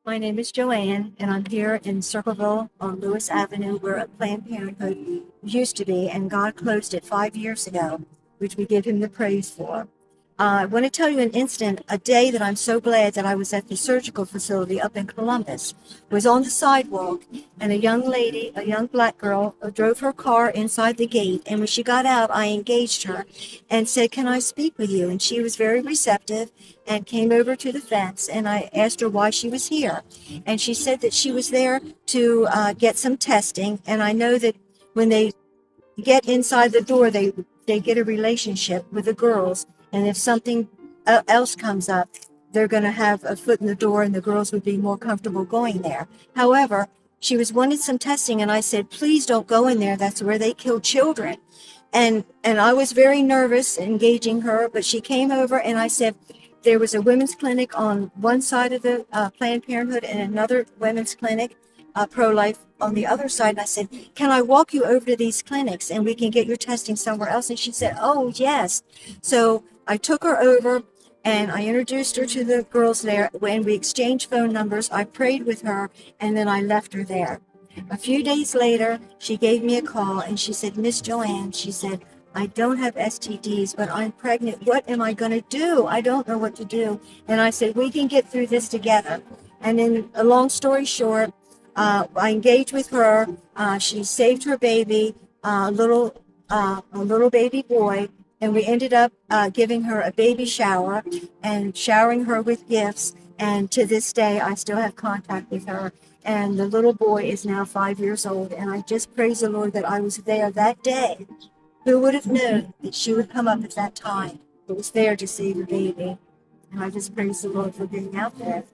My name is Joanne, and I'm here in Circleville on Lewis Avenue, where a Planned Parenthood used to be, and God closed it 5 years ago, which we give Him the praise for. I want to tell you an incident, a day that I'm so glad that I was at the surgical facility up in Columbus. Was on the sidewalk, and a young lady, a young black girl, drove her car inside the gate. And when she got out, I engaged her and said, "Can I speak with you?" And she was very receptive and came over to the fence. And I asked her why she was here. And she said that she was there to get some testing. And I know that when they get inside the door, they get a relationship with the girls, and if something else comes up, they're going to have a foot in the door, and the girls would be more comfortable going there. However, she was wanting some testing, and I said, "Please don't go in there. That's where they kill children." And I was very nervous engaging her, but she came over, and I said, there was a women's clinic on one side of the Planned Parenthood and another women's clinic, pro-life, on the other side. And I said, "Can I walk you over to these clinics and we can get your testing somewhere else?" And she said, "Oh, yes." So I took her over and I introduced her to the girls there. When we exchanged phone numbers, I prayed with her, and then I left her there. A few days later, she gave me a call and she said, "Miss Joanne," she said, "I don't have STDs, but I'm pregnant. What am I going to do? I don't know what to do." And I said, "We can get through this together." And then, a long story short, I engaged with her. She saved her baby, a little baby boy, and we ended up giving her a baby shower and showering her with gifts. And to this day, I still have contact with her. And the little boy is now 5 years old. And I just praise the Lord that I was there that day. Who would have known that she would come up at that time? It was there to save the baby. And I just praise the Lord for being out there.